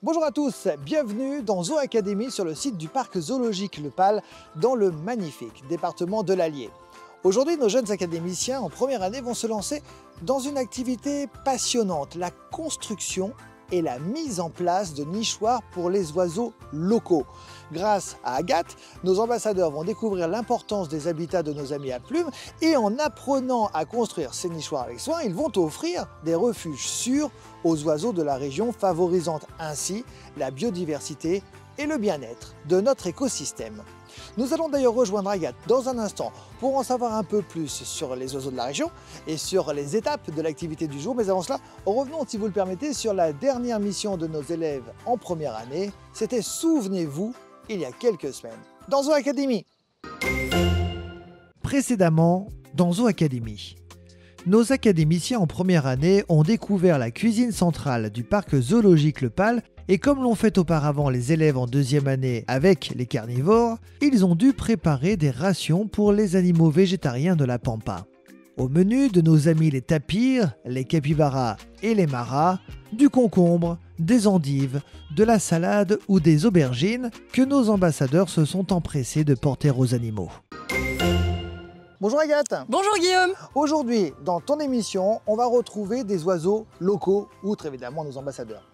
Bonjour à tous, bienvenue dans Zoo Academy sur le site du parc zoologique Le Pal dans le magnifique département de l'Allier. Aujourd'hui, nos jeunes académiciens en première année vont se lancer dans une activité passionnante, la construction et la mise en place de nichoirs pour les oiseaux locaux. Grâce à Agathe, nos ambassadeurs vont découvrir l'importance des habitats de nos amis à plumes et en apprenant à construire ces nichoirs avec soin, ils vont offrir des refuges sûrs aux oiseaux de la région, favorisant ainsi la biodiversité et le bien-être de notre écosystème. Nous allons d'ailleurs rejoindre Agathe dans un instant pour en savoir un peu plus sur les oiseaux de la région et sur les étapes de l'activité du jour. Mais avant cela, revenons, si vous le permettez, sur la dernière mission de nos élèves en première année. C'était, souvenez-vous, il y a quelques semaines, dans Zoo Academy. Précédemment, dans Zoo Academy. Nos académiciens en première année ont découvert la cuisine centrale du parc zoologique Le Pal et comme l'ont fait auparavant les élèves en deuxième année avec les carnivores, ils ont dû préparer des rations pour les animaux végétariens de la pampa. Au menu de nos amis les tapirs, les capybaras et les maras, du concombre, des endives, de la salade ou des aubergines que nos ambassadeurs se sont empressés de porter aux animaux. Bonjour Agathe. Bonjour Guillaume. Aujourd'hui, dans ton émission, on va retrouver des oiseaux locaux, outre évidemment nos ambassadeurs.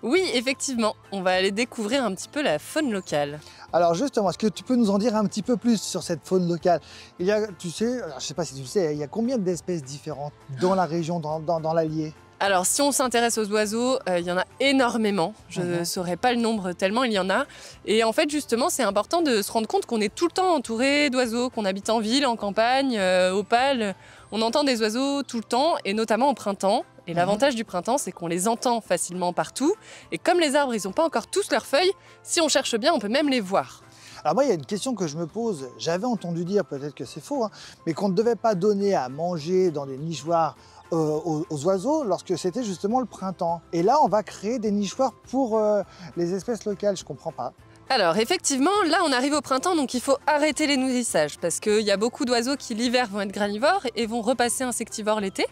Oui, effectivement, on va aller découvrir un petit peu la faune locale. Alors justement, est-ce que tu peux nous en dire un petit peu plus sur cette faune locale? Il y a, tu sais, alors je ne sais pas si tu le sais, il y a combien d'espèces différentes dans la région, dans l'Allier? Alors si on s'intéresse aux oiseaux, il y en a énormément. Je ne saurais pas le nombre tellement il y en a. Et en fait justement c'est important de se rendre compte qu'on est tout le temps entouré d'oiseaux, qu'on habite en ville, en campagne, au Pal. On entend des oiseaux tout le temps et notamment au printemps. Et l'avantage du printemps c'est qu'on les entend facilement partout. Et comme les arbres ils n'ont pas encore tous leurs feuilles, si on cherche bien on peut même les voir. Alors moi il y a une question que je me pose, j'avais entendu dire, peut-être que c'est faux, mais qu'on ne devait pas donner à manger dans des nichoirs aux oiseaux lorsque c'était justement le printemps. Et là, on va créer des nichoirs pour les espèces locales, je comprends pas. Alors effectivement, là on arrive au printemps, donc il faut arrêter les nourrissages parce qu'il y a beaucoup d'oiseaux qui l'hiver vont être granivores et vont repasser insectivores l'été.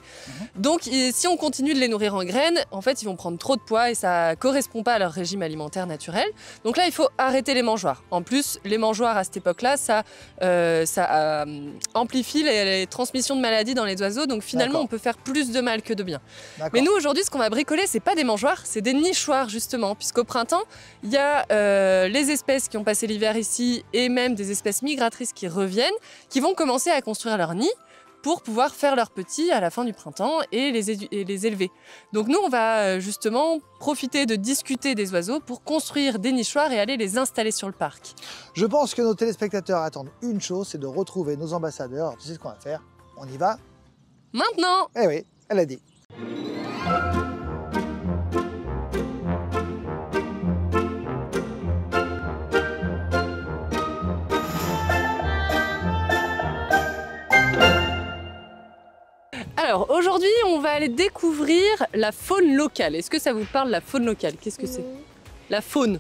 Donc si on continue de les nourrir en graines, en fait ils vont prendre trop de poids et ça ne correspond pas à leur régime alimentaire naturel. Donc là il faut arrêter les mangeoires. En plus, les mangeoires à cette époque-là, ça amplifie les transmissions de maladies dans les oiseaux, donc finalement on peut faire plus de mal que de bien. Mais nous aujourd'hui ce qu'on va bricoler, c'est pas des mangeoires, c'est des nichoirs justement, puisqu'au printemps, il y a les espèces qui ont passé l'hiver ici et même des espèces migratrices qui reviennent, qui vont commencer à construire leur nid pour pouvoir faire leurs petits à la fin du printemps et les élever. Donc nous, on va justement profiter de discuter des oiseaux pour construire des nichoirs et aller les installer sur le parc. Je pense que nos téléspectateurs attendent une chose, c'est de retrouver nos ambassadeurs. Alors, tu sais ce qu'on va faire? On y va? Maintenant! Eh oui, elle a dit. Alors aujourd'hui, on va aller découvrir la faune locale. Est-ce que ça vous parle, la faune locale? Qu'est-ce que c'est? La faune.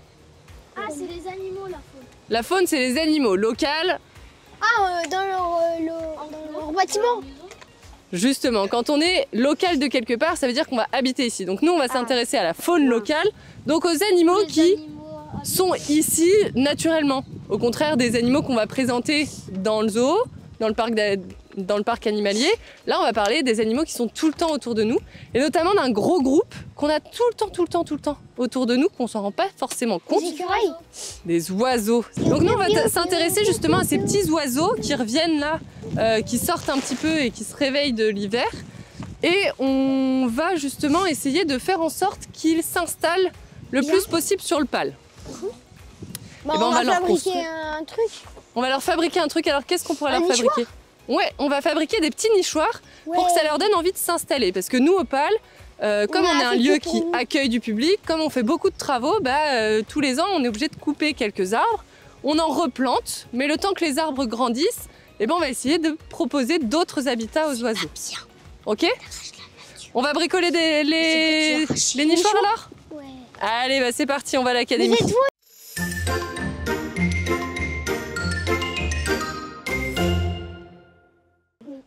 Ah, c'est les animaux, la faune. La faune, c'est les animaux. Local. Ah, dans leur bâtiment. Justement, quand on est local de quelque part, ça veut dire qu'on va habiter ici. Donc nous, on va s'intéresser à la faune locale, donc aux animaux qui sont ici naturellement. Au contraire des animaux qu'on va présenter dans le zoo, dans le parc animalier. Là, on va parler des animaux qui sont tout le temps autour de nous, et notamment d'un gros groupe qu'on a tout le temps autour de nous, qu'on s'en rend pas forcément compte. Des écureuils. Des oiseaux. Donc nous, on va s'intéresser justement à ces petits oiseaux qui reviennent là, qui sortent un petit peu et qui se réveillent de l'hiver. Et on va justement essayer de faire en sorte qu'ils s'installent le plus possible sur le Pal. Bah, on va fabriquer un truc. On va leur fabriquer un truc. Alors qu'est-ce qu'on pourrait leur fabriquer? Ouais, on va fabriquer des petits nichoirs pour que ça leur donne envie de s'installer. Parce que nous, au Pal, comme on est un lieu qui accueille du public, comme on fait beaucoup de travaux, tous les ans, on est obligé de couper quelques arbres. On en replante, mais le temps que les arbres grandissent, on va essayer de proposer d'autres habitats aux oiseaux. Ok? On va bricoler les nichoirs alors? Ouais. Allez, c'est parti, on va à l'académie.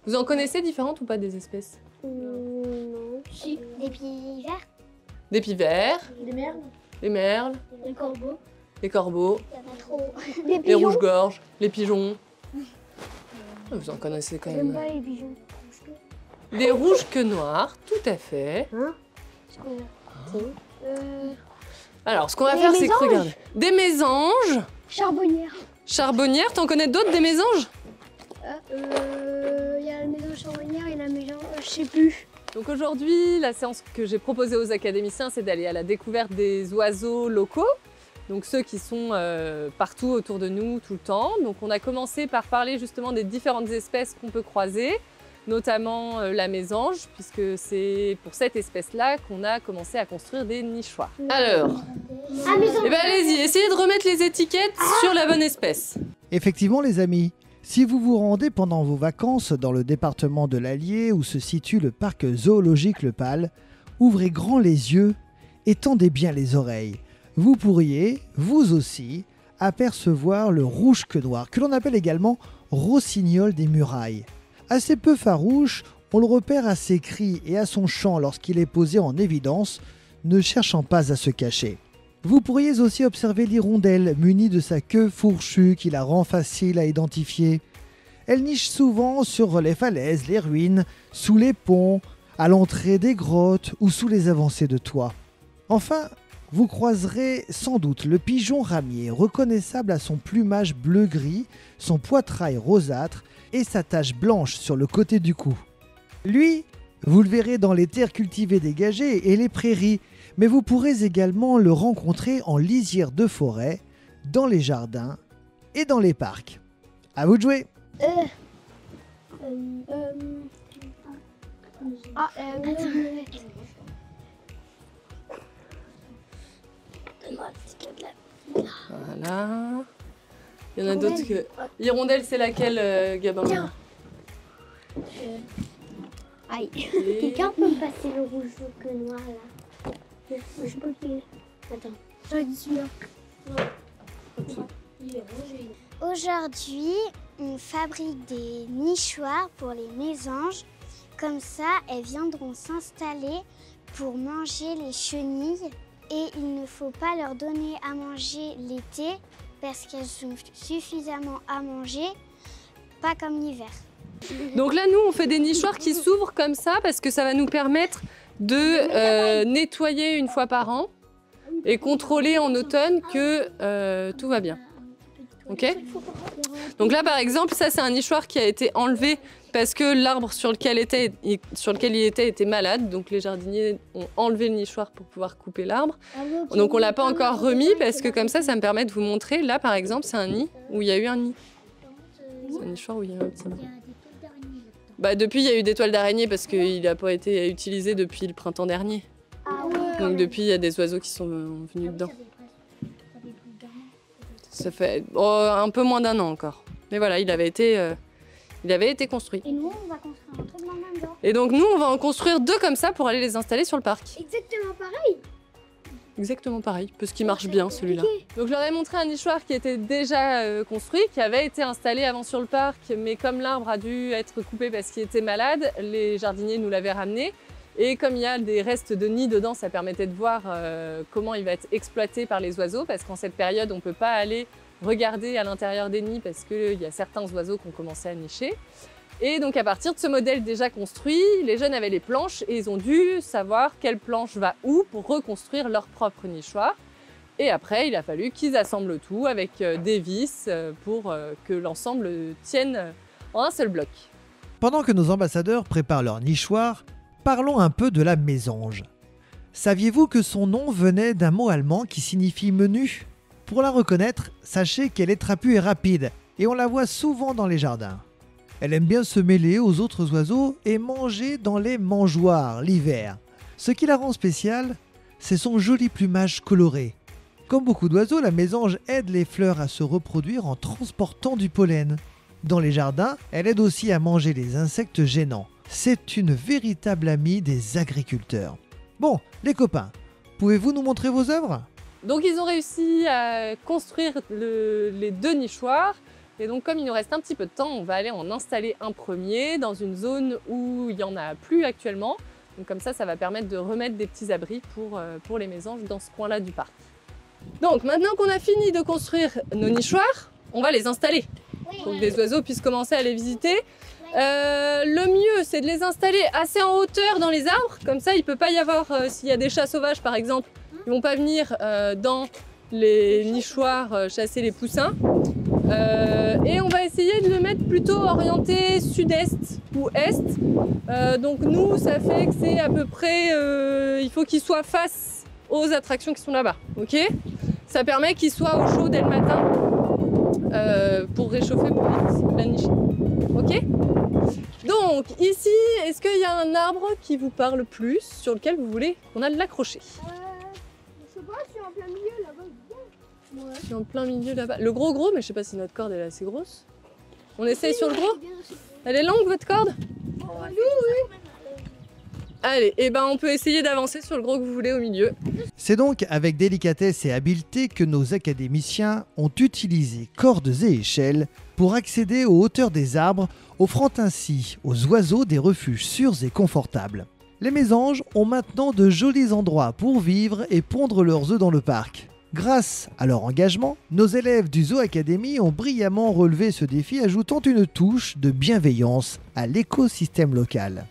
Vous en connaissez différentes ou pas des espèces? Non. Si. Des pivers. Des pivers. Des merles. Les merles. Les corbeaux. Les corbeaux. Il y en a trop. Les rouges-gorges. Les pigeons. Vous en connaissez quand même. J'aime pas les pigeons. Des rouges que noirs, tout à fait. Hein? Alors, ce qu'on va faire, c'est que regarder. Des mésanges. Charbonnières. Charbonnières, t'en connais d'autres des mésanges? Il y a la maison charbonnière et la maison, je sais plus. Donc aujourd'hui, la séance que j'ai proposée aux académiciens, c'est d'aller à la découverte des oiseaux locaux. Donc ceux qui sont partout autour de nous tout le temps. Donc on a commencé par parler justement des différentes espèces qu'on peut croiser, notamment la mésange, puisque c'est pour cette espèce-là qu'on a commencé à construire des nichoirs. Alors, eh ben allez-y, essayez de remettre les étiquettes sur la bonne espèce. Effectivement les amis, si vous vous rendez pendant vos vacances dans le département de l'Allier où se situe le parc zoologique Le Pal, ouvrez grand les yeux et tendez bien les oreilles. Vous pourriez, vous aussi, apercevoir le rouge-queue-noir, que l'on appelle également rossignol des murailles. Assez peu farouche, on le repère à ses cris et à son chant lorsqu'il est posé en évidence, ne cherchant pas à se cacher. Vous pourriez aussi observer l'hirondelle munie de sa queue fourchue qui la rend facile à identifier. Elle niche souvent sur les falaises, les ruines, sous les ponts, à l'entrée des grottes ou sous les avancées de toits. Enfin, vous croiserez sans doute le pigeon ramier, reconnaissable à son plumage bleu-gris, son poitrail rosâtre et sa tache blanche sur le côté du cou. Lui, vous le verrez dans les terres cultivées dégagées et les prairies, mais vous pourrez également le rencontrer en lisière de forêt, dans les jardins et dans les parcs. À vous de jouer. Voilà. Il y en a d'autres que... Hirondelle, c'est laquelle, Gabin? Aïe. Quelqu'un peut me passer le rouge que noir là? Je peux le payer. Attends. J'aurais dit celui-là. Aujourd'hui, on fabrique des nichoirs pour les mésanges. Comme ça, elles viendront s'installer pour manger les chenilles. Et il ne faut pas leur donner à manger l'été parce qu'elles ont suffisamment à manger, pas comme l'hiver. Donc là, nous, on fait des nichoirs qui s'ouvrent comme ça parce que ça va nous permettre de nettoyer une fois par an et contrôler en automne que tout va bien. Ok? Donc là, par exemple, ça, c'est un nichoir qui a été enlevé parce que l'arbre sur lequel il était malade. Donc les jardiniers ont enlevé le nichoir pour pouvoir couper l'arbre. Donc on ne l'a pas encore remis parce que comme ça me permet de vous montrer. Là, par exemple, c'est un nid où il y a eu un nid. C'est un nichoir où il y a eu un petit nid. Bah, depuis, il y a eu des toiles d'araignée parce qu'il n'a pas été utilisé depuis le printemps dernier. Donc depuis, il y a des oiseaux qui sont venus dedans. Ça fait un peu moins d'un an encore. Mais voilà, il avait été construit. Et nous, on va construire un truc dans le même genre. Et donc nous, on va en construire 2 comme ça pour aller les installer sur le parc. Exactement pareil. Exactement pareil, parce qu'il marche bien celui-là. Donc je leur ai montré un nichoir qui était déjà construit, qui avait été installé avant sur le parc, mais comme l'arbre a dû être coupé parce qu'il était malade, les jardiniers nous l'avaient ramené. Et comme il y a des restes de nid dedans, ça permettait de voir comment il va être exploité par les oiseaux, parce qu'en cette période, on ne peut pas aller regarder à l'intérieur des nids parce qu'il y a certains oiseaux qui ont commencé à nicher. Et donc à partir de ce modèle déjà construit, les jeunes avaient les planches et ils ont dû savoir quelle planche va où pour reconstruire leur propre nichoir. Et après, il a fallu qu'ils assemblent tout avec des vis pour que l'ensemble tienne en un seul bloc. Pendant que nos ambassadeurs préparent leur nichoir, parlons un peu de la mésange. Saviez-vous que son nom venait d'un mot allemand qui signifie menu? Pour la reconnaître, sachez qu'elle est trapue et rapide, et on la voit souvent dans les jardins. Elle aime bien se mêler aux autres oiseaux et manger dans les mangeoires l'hiver. Ce qui la rend spéciale, c'est son joli plumage coloré. Comme beaucoup d'oiseaux, la mésange aide les fleurs à se reproduire en transportant du pollen. Dans les jardins, elle aide aussi à manger les insectes gênants. C'est une véritable amie des agriculteurs. Bon, les copains, pouvez-vous nous montrer vos œuvres? Donc ils ont réussi à construire les 2 nichoirs. Et donc comme il nous reste un petit peu de temps, on va aller en installer un premier dans une zone où il n'y en a plus actuellement. Donc comme ça va permettre de remettre des petits abris pour les mésanges dans ce coin-là du parc. Donc maintenant qu'on a fini de construire nos nichoirs, on va les installer pour que les oiseaux puissent commencer à les visiter. Le mieux, c'est de les installer assez en hauteur dans les arbres, comme ça il ne peut pas y avoir, s'il y a des chats sauvages par exemple, ils ne vont pas venir dans les nichoirs chasser les poussins. Et on va essayer de le mettre plutôt orienté sud-est ou est. Donc nous, ça fait que c'est à peu près, il faut qu'il soit face aux attractions qui sont là-bas, ok? Ça permet qu'il soit au chaud dès le matin pour réchauffer plus vite la niche, ok? Donc ici, est-ce qu'il y a un arbre qui vous parle plus, sur lequel vous voulez qu'on aille l'accrocher? Je sais pas, je suis en plein milieu là-bas. Ouais. Je suis en plein milieu là-bas. Le gros, mais je sais pas si notre corde elle est assez grosse. On essaye sur le gros? Elle est longue votre corde? Oui. Allez, et ben on peut essayer d'avancer sur le gros que vous voulez au milieu. C'est donc avec délicatesse et habileté que nos académiciens ont utilisé cordes et échelles pour accéder aux hauteurs des arbres, offrant ainsi aux oiseaux des refuges sûrs et confortables. Les mésanges ont maintenant de jolis endroits pour vivre et pondre leurs œufs dans le parc. Grâce à leur engagement, nos élèves du Zoo Academy ont brillamment relevé ce défi, ajoutant une touche de bienveillance à l'écosystème local.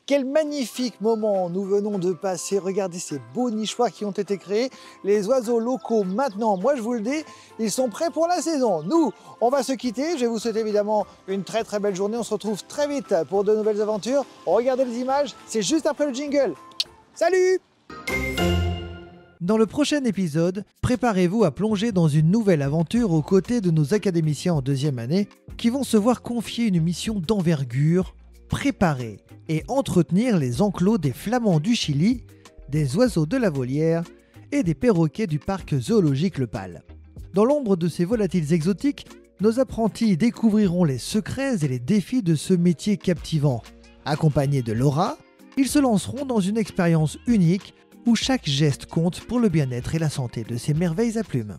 Quel magnifique moment nous venons de passer. Regardez ces beaux nichoirs qui ont été créés. Les oiseaux locaux maintenant, moi je vous le dis, ils sont prêts pour la saison. Nous, on va se quitter. Je vais vous souhaiter évidemment une très belle journée. On se retrouve très vite pour de nouvelles aventures. Regardez les images, c'est juste après le jingle. Salut! Dans le prochain épisode, préparez-vous à plonger dans une nouvelle aventure aux côtés de nos académiciens en deuxième année qui vont se voir confier une mission d'envergure, préparer et entretenir les enclos des flamands du Chili, des oiseaux de la volière et des perroquets du parc zoologique Le Pal. Dans l'ombre de ces volatiles exotiques, nos apprentis découvriront les secrets et les défis de ce métier captivant. Accompagnés de Laura, ils se lanceront dans une expérience unique où chaque geste compte pour le bien-être et la santé de ces merveilles à plumes.